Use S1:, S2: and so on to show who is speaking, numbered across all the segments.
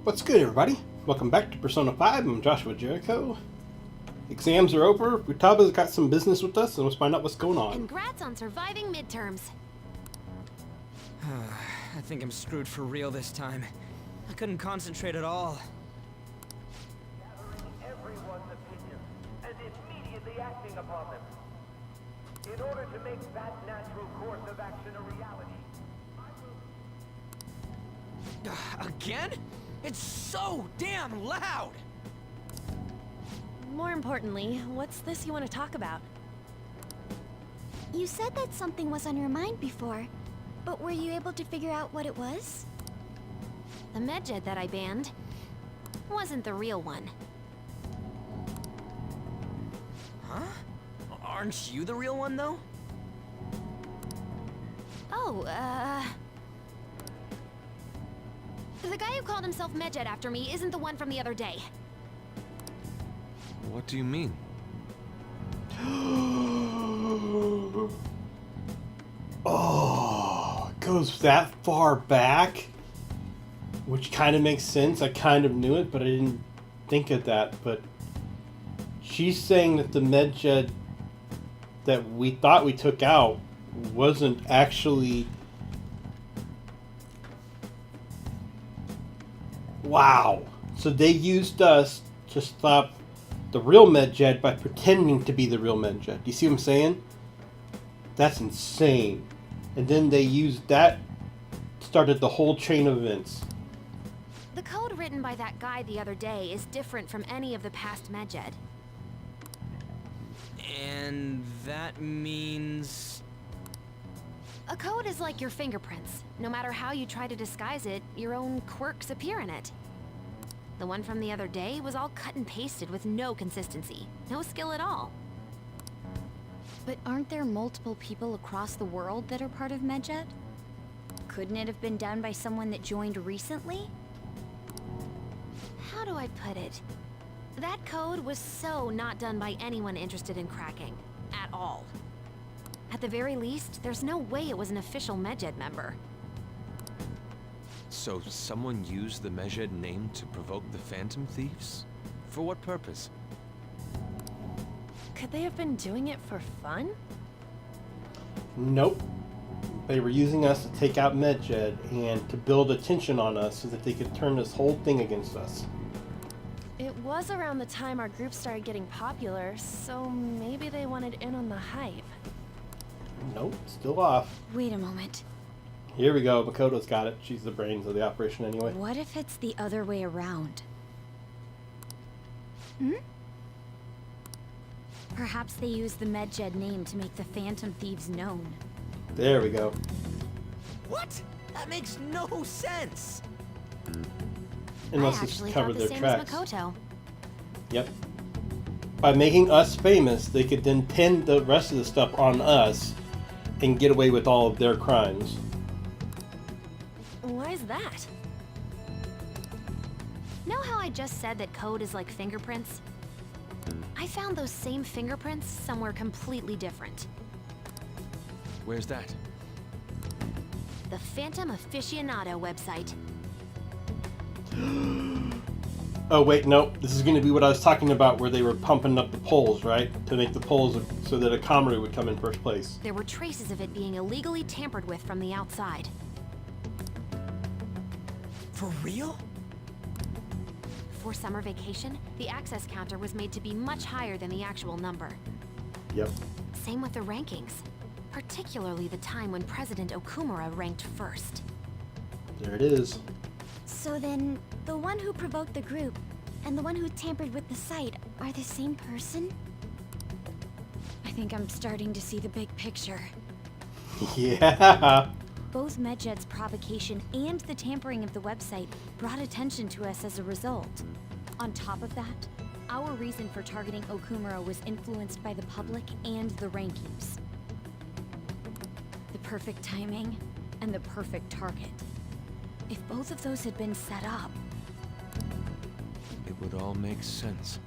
S1: What's good, everybody? Welcome back to Persona 5. I'm Joshua Jericho. Exams are over. Utaba's got some business with us, and let's find out what's going on.
S2: Congrats on surviving midterms.
S3: I think I'm screwed for real this time. I couldn't concentrate at all.
S4: Gathering everyone's opinions and immediately acting upon them. In order to make that natural course of action a reality,
S3: Again? It's so damn loud!
S2: More importantly, what's this you want to talk about?
S5: You said that something was on your mind before, but were you able to figure out what it was?
S2: The medjed that I banned wasn't the real one.
S3: Huh? Aren't you the real one, though?
S2: Oh, the guy who called himself Medjed after me isn't the one from the other day.
S6: What do you mean?
S1: Oh, it goes that far back? Which kind of makes sense. I kind of knew it, but I didn't think of that. But she's saying that the medjed that we thought we took out wasn't actually... Wow. So they used us to stop the real medjed by pretending to be the real medjed. You see what I'm saying? That's insane. And then they used that, started the whole chain of events.
S2: The code written by that guy the other day is different from any of the past medjed.
S3: And that means...
S2: A code is like your fingerprints. No matter how you try to disguise it, your own quirks appear in it. The one from the other day was all cut and pasted with no consistency. No skill at all.
S5: But aren't there multiple people across the world that are part of Medjed? Couldn't it have been done by someone that joined recently?
S2: How do I put it? That code was so not done by anyone interested in cracking. At all. At the very least, there's no way it was an official medjed member.
S6: So someone used the Medjed name to provoke the Phantom Thieves? For what purpose?
S2: Could they have been doing it for fun?
S1: Nope. They were using us to take out medjed and to build attention on us so that they could turn this whole thing against us.
S2: It was around the time our group started getting popular, so maybe they wanted in on the hype.
S1: Nope, still off.
S5: Wait a moment.
S1: Here we go. Makoto's got it. She's the brains of the operation anyway.
S5: What if it's the other way around? Perhaps they used the Medjed name to make the Phantom Thieves known.
S1: There we go.
S3: What? That makes no sense!
S1: Unless
S2: I
S1: it's
S2: actually
S1: covered
S2: thought
S1: their
S2: the same
S1: tracks.
S2: as Makoto.
S1: Yep. By making us famous, they could then pin the rest of the stuff on us and get away with all of their crimes.
S2: Why is that? Know how I just said that code is like fingerprints? I found those same fingerprints somewhere completely different.
S6: Where's that?
S2: The Phantom Aficionado website.
S1: Oh wait, no. This is going to be what I was talking about where they were pumping up the polls, right? To make the polls so that a Kamaru would come in first place.
S2: There were traces of it being illegally tampered with from the outside.
S3: For real?
S2: For summer vacation, the access counter was made to be much higher than the actual number.
S1: Yep.
S2: Same with the rankings. Particularly the time when President Okumura ranked first.
S1: There it is.
S5: So then, the one who provoked the group and the one who tampered with the site are the same person? I think I'm starting to see the big picture.
S1: Yeah.
S5: Both Medjed's provocation and the tampering of the website brought attention to us as a result. On top of that, our reason for targeting Okumura was influenced by the public and the rankings. The perfect timing and the perfect target. If both of those had been set up...
S6: It would all make sense.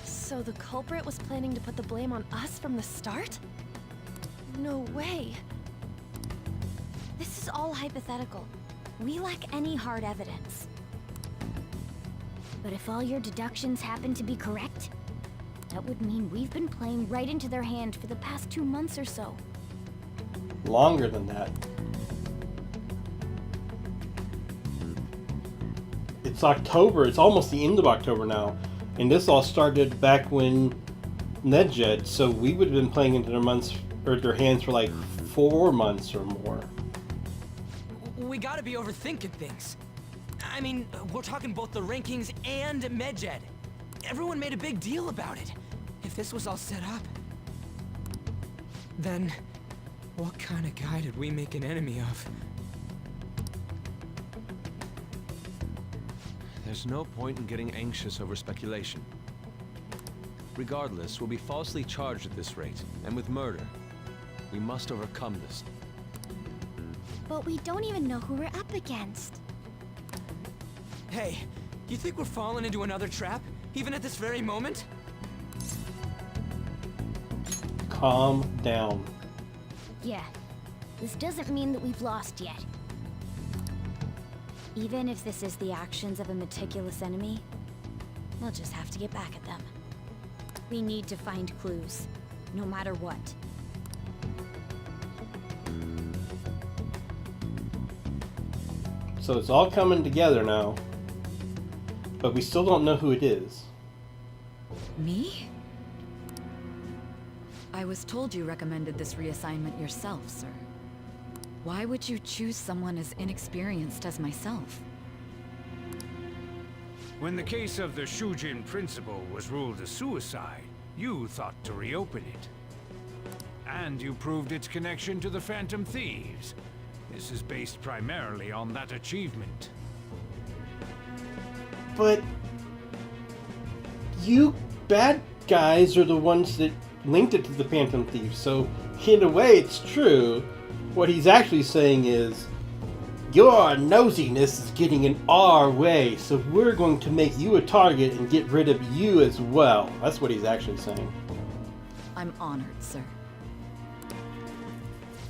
S2: So the culprit was planning to put the blame on us from the start? No way.
S5: This is all hypothetical. We lack any hard evidence.
S2: But if all your deductions happen to be correct, that would mean we've been playing right into their hand for the past 2 months or so.
S1: Longer than that. It's October. It's almost the end of October now. And this all started back when NetJed, so we would have been playing into their hands for like 4 months or more.
S3: We gotta be overthinking things. I mean, we're talking both the rankings and MedJed. Everyone made a big deal about it. If this was all set up, then what kind of guy did we make an enemy of?
S6: There's no point in getting anxious over speculation. Regardless, we'll be falsely charged at this rate, and with murder. We must overcome this.
S5: But we don't even know who we're up against.
S3: Hey, you think we're falling into another trap, even at this very moment?
S1: Calm down.
S2: Yeah, this doesn't mean that we've lost yet.
S5: Even if this is the actions of a meticulous enemy, we'll just have to get back at them. We need to find clues, no matter what.
S1: So it's all coming together now. But we still don't know who it is.
S7: Me? I was told you recommended this reassignment yourself, sir. Why would you choose someone as inexperienced as myself?
S8: When the case of the Shujin principal was ruled a suicide, you thought to reopen it. And you proved its connection to the Phantom Thieves. This is based primarily on that achievement.
S1: But you bad guys are the ones that linked it to the Phantom Thieves, so in a way it's true. What he's actually saying is, your nosiness is getting in our way, so we're going to make you a target and get rid of you as well. That's what he's actually saying.
S7: I'm honored, sir.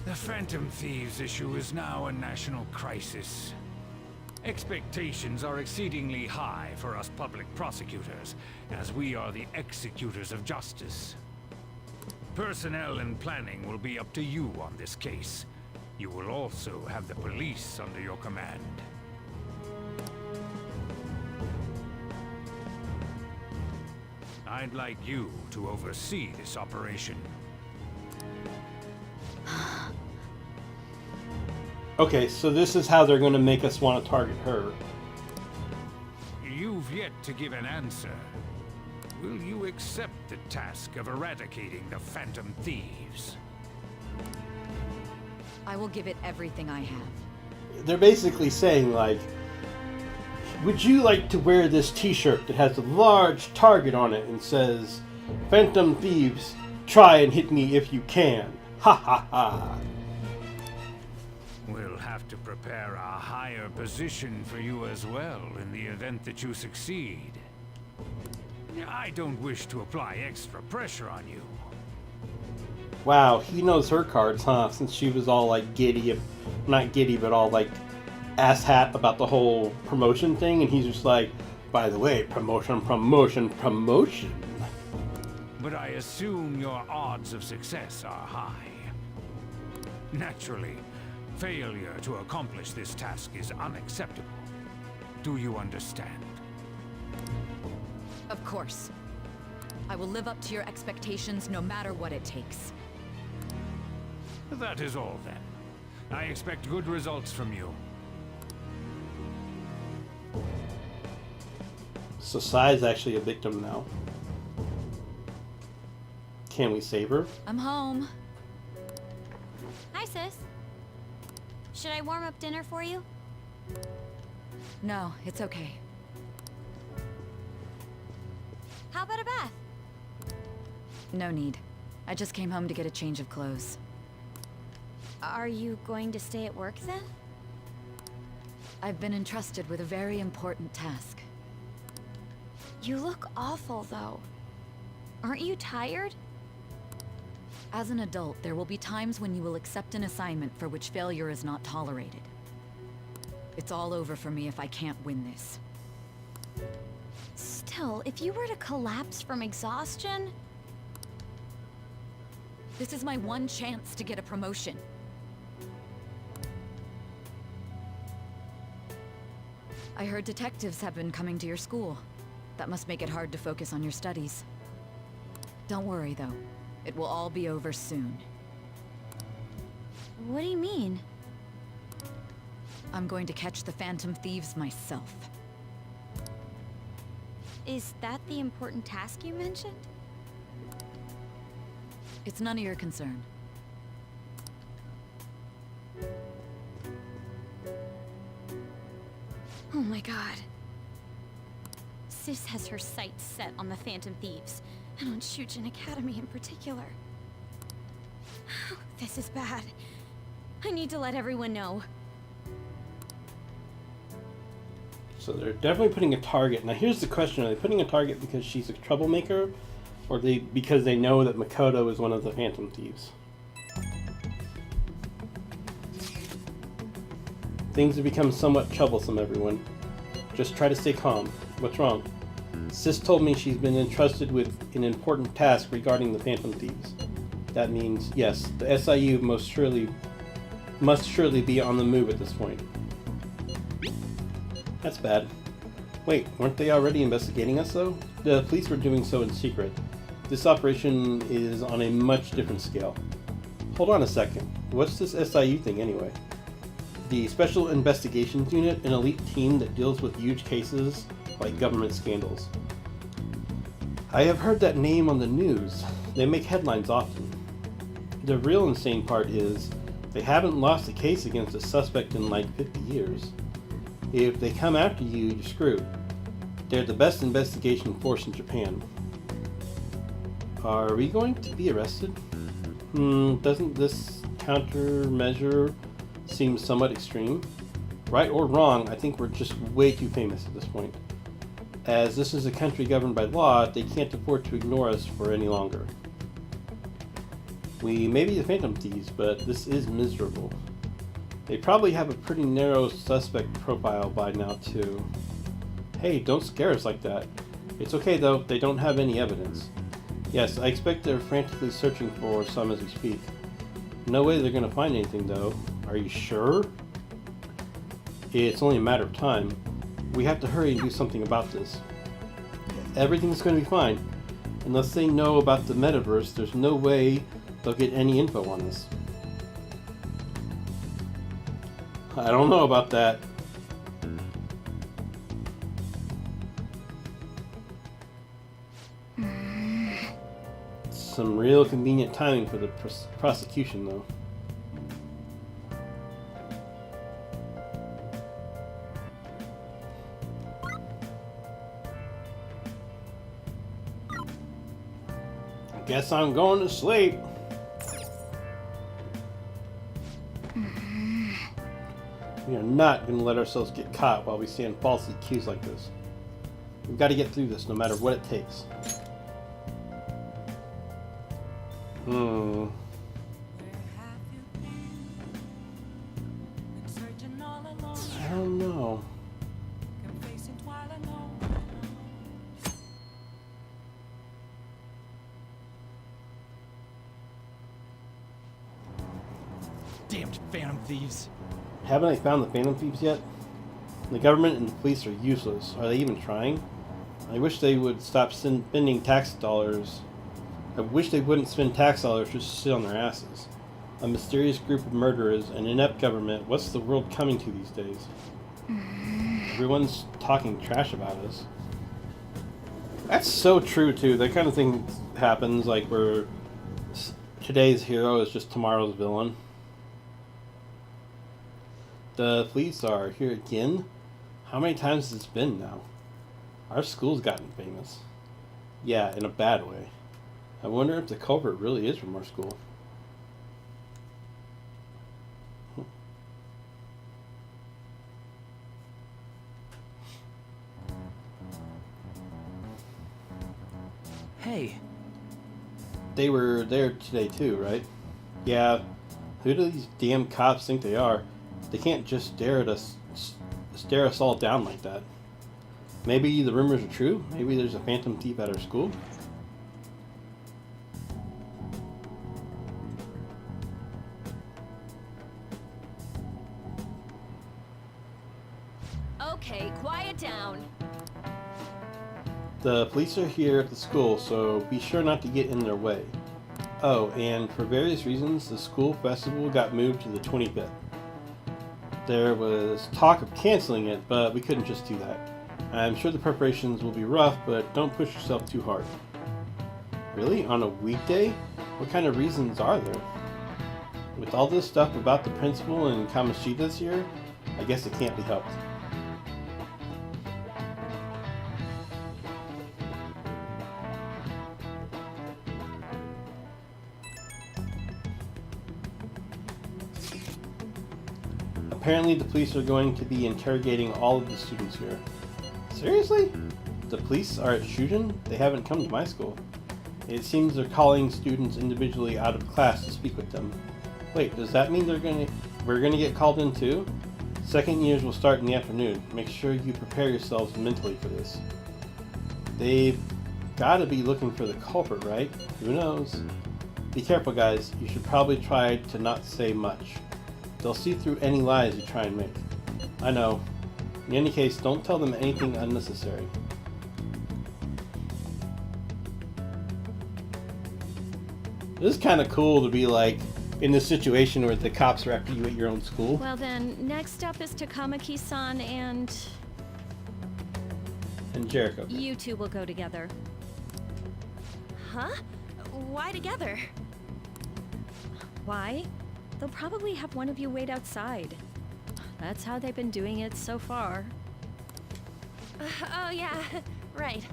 S8: The Phantom Thieves issue is now a national crisis. Expectations are exceedingly high for us public prosecutors, as we are the executors of justice. Personnel and planning will be up to you on this case. You will also have the police under your command. I'd like you to oversee this operation.
S1: Okay, so this is how they're going to make us want to target her.
S8: You've yet to give an answer. Will you accept the task of eradicating the Phantom Thieves?
S7: I will give it everything I have.
S1: They're basically saying, like, would you like to wear this t-shirt that has a large target on it and says, Phantom Thieves, try and hit me if you can. Ha ha ha.
S8: We'll have to prepare a higher position for you as well in the event that you succeed. I don't wish to apply extra pressure on you.
S1: Wow, he knows her cards, huh? Since she was all like giddy, not giddy, but all like asshat about the whole promotion thing, and he's just like, by the way, promotion, promotion, promotion.
S8: But I assume your odds of success are high. Naturally, failure to accomplish this task is unacceptable. Do you understand?
S7: Of course. I will live up to your expectations no matter what it takes.
S8: That is all then. I expect good results from you.
S1: So Sai's actually a victim now. Can we save her?
S7: I'm home.
S5: Hi, sis. Should I warm up dinner for you?
S7: No, it's okay.
S5: How about a bath?
S7: No need. I just came home to get a change of clothes.
S5: Are you going to stay at work then?
S7: I've been entrusted with a very important task.
S5: You look awful, though. Aren't you tired?
S7: As an adult, there will be times when you will accept an assignment for which failure is not tolerated. It's all over for me if I can't win this.
S5: Still, if you were to collapse from exhaustion...
S7: This is my one chance to get a promotion. I heard detectives have been coming to your school. That must make it hard to focus on your studies. Don't worry, though. It will all be over soon.
S5: What do you mean?
S7: I'm going to catch the Phantom Thieves myself.
S5: Is that the important task you mentioned?
S7: It's none of your concern.
S5: Oh my god. Sis has her sights set on the Phantom Thieves, and on Shujin Academy in particular. This is bad. I need to let everyone know.
S1: So they're definitely putting a target. Now here's the question, are they putting a target because she's a troublemaker? Or because they know that Makoto is one of the Phantom Thieves? Things have become somewhat troublesome, everyone. Just try to stay calm. What's wrong? Sis told me she's been entrusted with an important task regarding the Phantom Thieves. That means, yes, the SIU must surely be on the move at this point. That's bad. Wait, weren't they already investigating us, though? The police were doing so in secret. This operation is on a much different scale. Hold on a second. What's this SIU thing, anyway? The Special Investigations Unit, an elite team that deals with huge cases like government scandals. I have heard that name on the news. They make headlines often. The real insane part is, they haven't lost a case against a suspect in like 50 years. If they come after you, you're screwed. They're the best investigation force in Japan. Are we going to be arrested? Doesn't this countermeasure seem somewhat extreme? Right or wrong, I think we're just way too famous at this point. As this is a country governed by law, they can't afford to ignore us for any longer. We may be the Phantom Thieves, but this is miserable. They probably have a pretty narrow suspect profile by now, too. Hey, don't scare us like that. It's okay, though, they don't have any evidence. Yes, I expect they're frantically searching for some as we speak. No way they're gonna find anything, though. Are you sure? It's only a matter of time. We have to hurry and do something about this. Everything's gonna be fine. Unless they know about the metaverse, there's no way they'll get any info on us. I don't know about that. Some real convenient timing for the prosecution, though. Guess I'm going to sleep. We are not going to let ourselves get caught while we stand falsely accused like this. We've got to get through this no matter what it takes. I don't know.
S3: Damned Phantom Thieves.
S1: Haven't they found the Phantom Thieves yet? The government and the police are useless. Are they even trying? I wish they would stop spending tax dollars. I wish they wouldn't spend tax dollars just to sit on their asses. A mysterious group of murderers, an inept government. What's the world coming to these days? Everyone's talking trash about us. That's so true, too. That kind of thing happens, like where today's hero is just tomorrow's villain. The police are here again? How many times has this been now? Our school's gotten famous. Yeah, in a bad way. I wonder if the culprit really is from our school.
S3: Hey.
S1: They were there today too, right? Yeah. Who do these damn cops think they are? They can't just stare at us stare us all down like that. Maybe the rumors are true. Maybe there's a phantom thief at our school.
S5: Okay, quiet down.
S1: The police are here at the school, so be sure not to get in their way. Oh, and for various reasons, the school festival got moved to the 25th. There was talk of canceling it, but we couldn't just do that. I'm sure the preparations will be rough, but don't push yourself too hard. Really? On a weekday? What kind of reasons are there? With all this stuff about the principal and Kamoshida's here, I guess it can't be helped. Apparently the police are going to be interrogating all of the students here. Seriously? The police are at Shujin? They haven't come to my school. It seems they're calling students individually out of class to speak with them. Wait, does that mean we're gonna get called in too? Second years will start in the afternoon. Make sure you prepare yourselves mentally for this. They've gotta be looking for the culprit, right? Who knows? Be careful, guys. You should probably try to not say much. They'll see through any lies you try and make. I know. In any case, don't tell them anything unnecessary. This is kind of cool to be like in this situation where the cops are after you at your own school.
S5: Well then, next up is Takamaki-san and
S1: Jericho.
S5: you two will go together. Huh? Why together? Why? They'll probably have one of you wait outside. That's how they've been doing it so far. Oh yeah, right.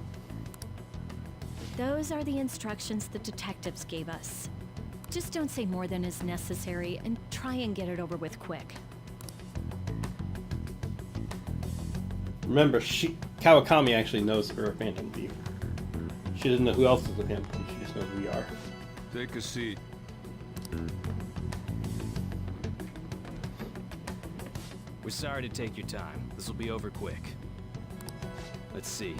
S5: Those are the instructions the detectives gave us. Just don't say more than is necessary and try and get it over with quick.
S1: Remember, Kawakami actually knows we're a phantom thief. She doesn't know who else is a phantom thief, she just knows we are.
S6: Take a seat.
S9: We're sorry to take your time. This will be over quick. Let's see.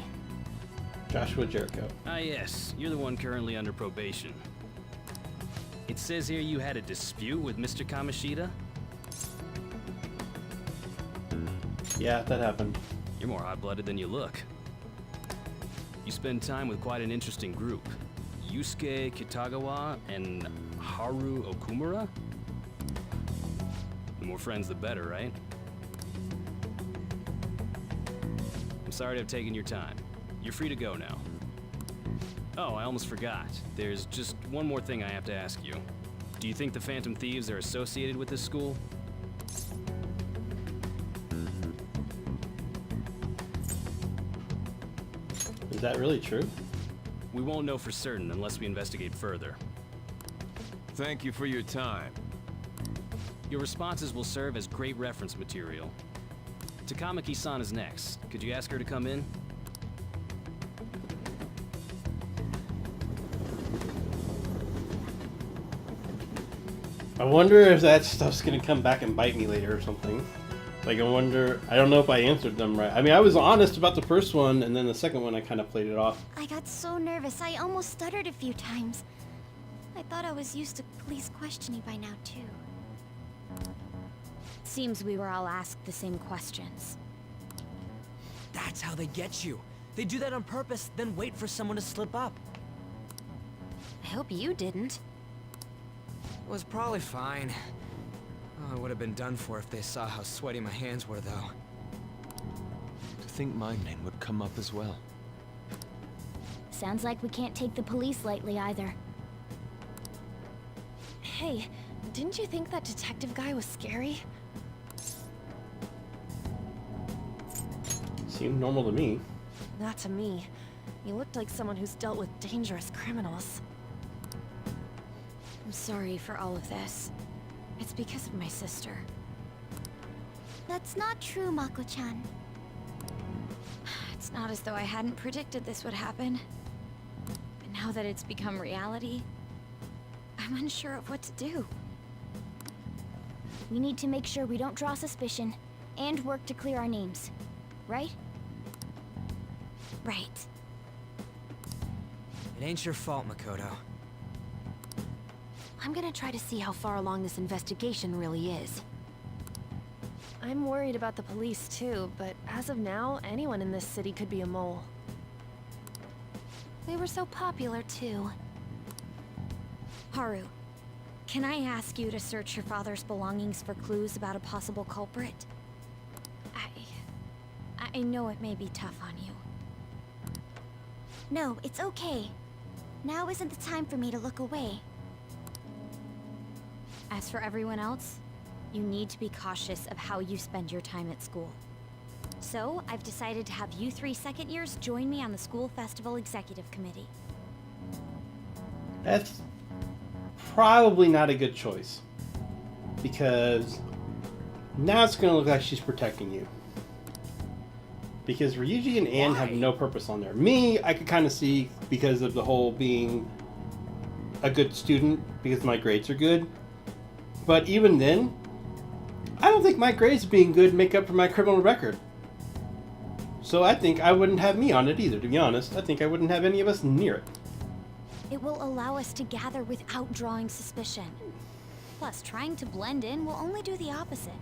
S1: Joshua Jericho.
S9: Ah yes, you're the one currently under probation. It says here you had a dispute with Mr. Kamoshida?
S1: Yeah, that happened.
S9: You're more hot-blooded than you look. You spend time with quite an interesting group. Yusuke Kitagawa and Haru Okumura? The more friends, the better, right? I'm sorry to have taken your time. You're free to go now. Oh, I almost forgot. There's just one more thing I have to ask you. Do you think the Phantom Thieves are associated with this school?
S1: Is that really true?
S9: We won't know for certain unless we investigate further.
S6: Thank you for your time.
S9: Your responses will serve as great reference material. Takamaki-san is next. Could you ask her to come in?
S1: I wonder if that stuff's gonna come back and bite me later or something. Like, I don't know if I answered them right. I mean, I was honest about the first one, and then the second one I kind of played it off.
S2: I got so nervous, I almost stuttered a few times. I thought I was used to police questioning by now, too.
S5: Seems we were all asked the same questions.
S3: That's how they get you. They do that on purpose, then wait for someone to slip up.
S2: I hope you didn't.
S3: It was probably fine. Oh, I would have been done for if they saw how sweaty my hands were, though.
S6: To think my name would come up as well.
S5: Sounds like we can't take the police lightly either.
S2: Hey, didn't you think that detective guy was scary?
S1: Seemed normal to me.
S2: Not to me. He looked like someone who's dealt with dangerous criminals.
S5: I'm sorry for all of this. It's because of my sister.
S2: That's not true, Mako-chan.
S5: It's not as though I hadn't predicted this would happen. But now that it's become reality, I'm unsure of what to do.
S2: We need to make sure we don't draw suspicion,
S5: and work to clear our names. Right? Right.
S3: It ain't your fault, Makoto.
S2: I'm gonna try to see how far along this investigation really is.
S10: I'm worried about the police too, but as of now, anyone in this city could be a mole.
S2: They were so popular too.
S5: Haru, can I ask you to search your father's belongings for clues about a possible culprit? I know it may be tough on you. No, it's okay. Now isn't the time for me to look away. As for everyone else, you need to be cautious of how you spend your time at school. So, I've decided to have you 3 second years join me on the school festival executive committee.
S1: That's probably not a good choice. Because now it's going to look like she's protecting you. Because Ryuji and Anne have no purpose on there. Me, I could kind of see because of the whole being a good student, because my grades are good. But even then, I don't think my grades being good make up for my criminal record. So I think I wouldn't have me on it either, to be honest. I think I wouldn't have any of us near it.
S5: It will allow us to gather without drawing suspicion. Plus, trying to blend in will only do the opposite.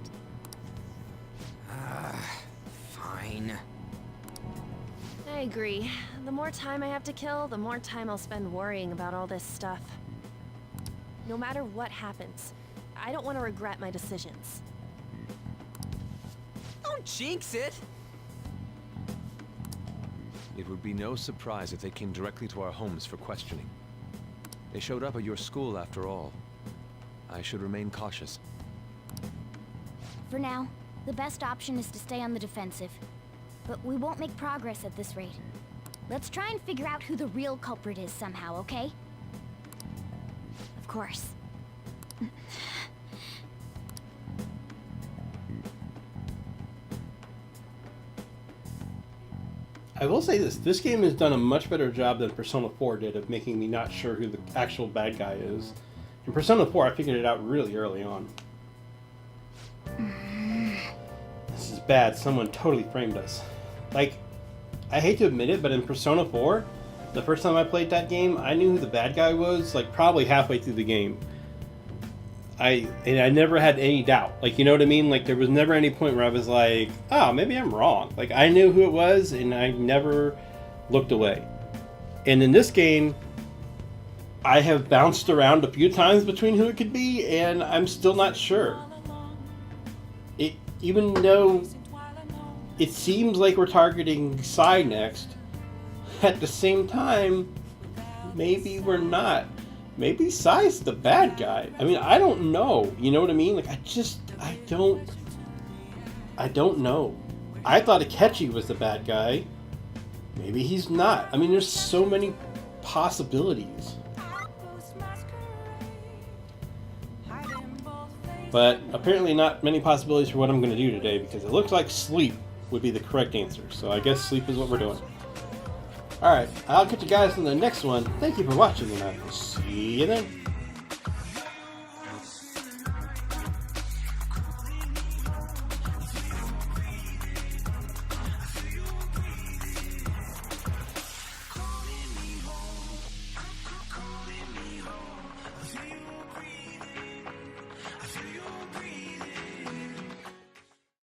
S3: Fine.
S10: I agree. The more time I have to kill, the more time I'll spend worrying about all this stuff. No matter what happens, I don't want to regret my decisions.
S3: Don't jinx it!
S6: It would be no surprise if they came directly to our homes for questioning. They showed up at your school after all. I should remain cautious.
S5: For now, the best option is to stay on the defensive. But we won't make progress at this rate. Let's try and figure out who the real culprit is somehow, okay? Of course.
S1: I will say this game has done a much better job than Persona 4 did of making me not sure who the actual bad guy is. In Persona 4, I figured it out really early on. This is bad. Someone totally framed us. Like, I hate to admit it, but in Persona 4, the first time I played that game, I knew who the bad guy was, like, probably halfway through the game. I never had any doubt. Like, you know what I mean? Like, there was never any point where I was like, oh, maybe I'm wrong. Like, I knew who it was, and I never looked away. And in this game, I have bounced around a few times between who it could be, and I'm still not sure. Even though it seems like we're targeting Sai next, at the same time, maybe we're not. Maybe Sai's the bad guy. I mean, I don't know. You know what I mean? Like, I don't know. I thought Akechi was the bad guy. Maybe he's not. I mean, there's so many possibilities. But apparently not many possibilities for what I'm going to do today, because it looks like sleep would be the correct answer. So I guess sleep is what we're doing. Alright, I'll catch you guys in the next one. Thank you for watching, and I will see you then.